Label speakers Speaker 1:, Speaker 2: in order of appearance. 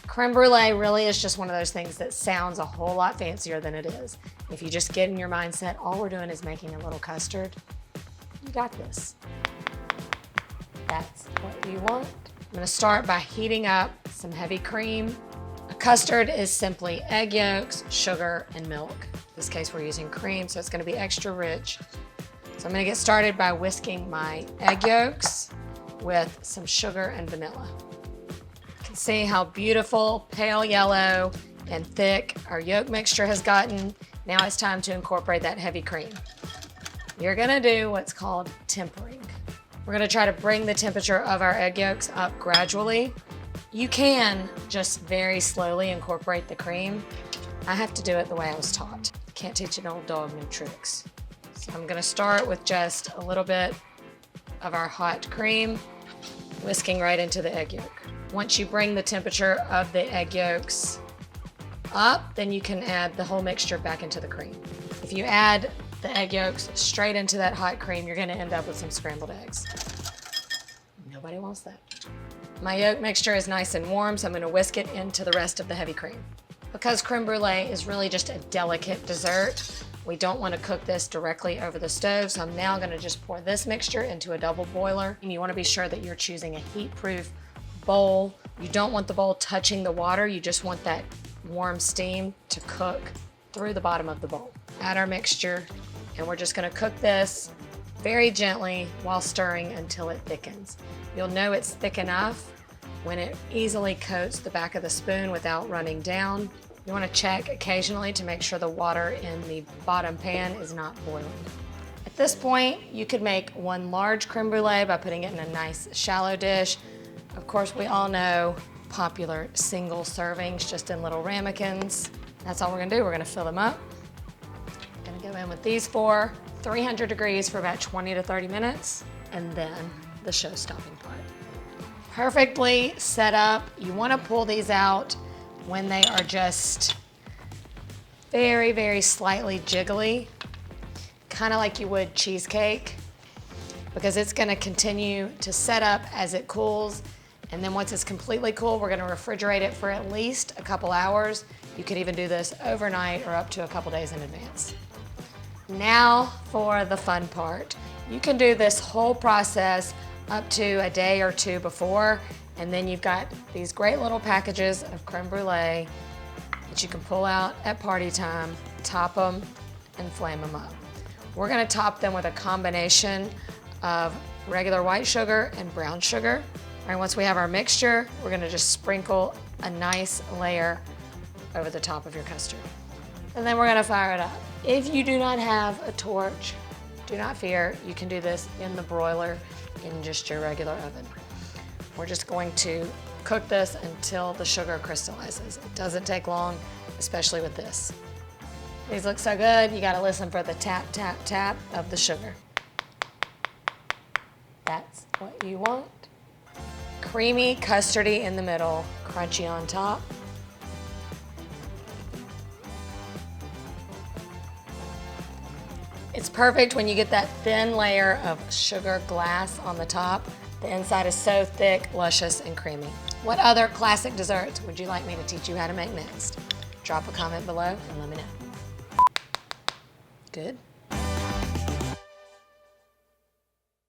Speaker 1: Creme Brûlée really is just one of those things that sounds a whole lot fancier than it is. If you just get in your mindset, all we're doing is making a little custard, you got this. That's what you want. I'm gonna start by heating up some heavy cream. A custard is simply egg yolks, sugar, and milk. In this case, we're using cream, so it's gonna be extra rich. So I'm gonna get started by whisking my egg yolks with some sugar and vanilla. You can see how beautiful, pale yellow, and thick our yolk mixture has gotten. Now it's time to incorporate that heavy cream. You're gonna do what's called tempering. We're gonna try to bring the temperature of our egg yolks up gradually. You can just very slowly incorporate the cream. I have to do it the way I was taught. Can't teach an old dog new tricks. So I'm gonna start with just a little bit of our hot cream, whisking right into the egg yolk. Once you bring the temperature of the egg yolks up, then you can add the whole mixture back into the cream. If you add the egg yolks straight into that hot cream, you're gonna end up with some scrambled eggs. Nobody wants that. My yolk mixture is nice and warm, so I'm gonna whisk it into the rest of the heavy cream. Because creme brulee is really just a delicate dessert, we don't want to cook this directly over the stove, so I'm now gonna just pour this mixture into a double boiler. And you wanna be sure that you're choosing a heat-proof bowl. You don't want the bowl touching the water, you just want that warm steam to cook through the bottom of the bowl. Add our mixture, and we're just gonna cook this very gently while stirring until it thickens. You'll know it's thick enough when it easily coats the back of the spoon without running down. You want to check occasionally to make sure the water in the bottom pan is not boiling. At this point, you could make one large creme brulee by putting it in a nice shallow dish. Of course, we all know popular single servings just in little ramekins. That's all we're gonna do. We're gonna fill them up. Gonna go in with these four, 300 degrees for about 20 to 30 minutes, and then the show-stopping part. Perfectly set up. You wanna pull these out when they are just very, very slightly jiggly, kind of like you would cheesecake, because it's gonna continue to set up as it cools. And then once it's completely cool, we're gonna refrigerate it for at least a couple hours. You could even do this overnight or up to a couple days in advance. Now for the fun part. You can do this whole process up to a day or two before, and then you've got these great little packages of creme brulee that you can pull out at party time, top them, and flame them up. We're gonna top them with a combination of regular white sugar and brown sugar. All right, once we have our mixture, we're gonna just sprinkle a nice layer over the top of your custard. And then we're gonna fire it up. If you do not have a torch, do not fear, you can do this in the broiler in just your regular oven. We're just going to cook this until the sugar crystallizes. It doesn't take long, especially with this. These look so good, you gotta listen for the tap, tap, tap of the sugar. That's what you want. Creamy, custardy in the middle, crunchy on top. It's perfect when you get that thin layer of sugar glass on the top. The inside is so thick, luscious, and creamy. What other classic desserts would you like me to teach you how to make next? Drop a comment below and let me know. Good?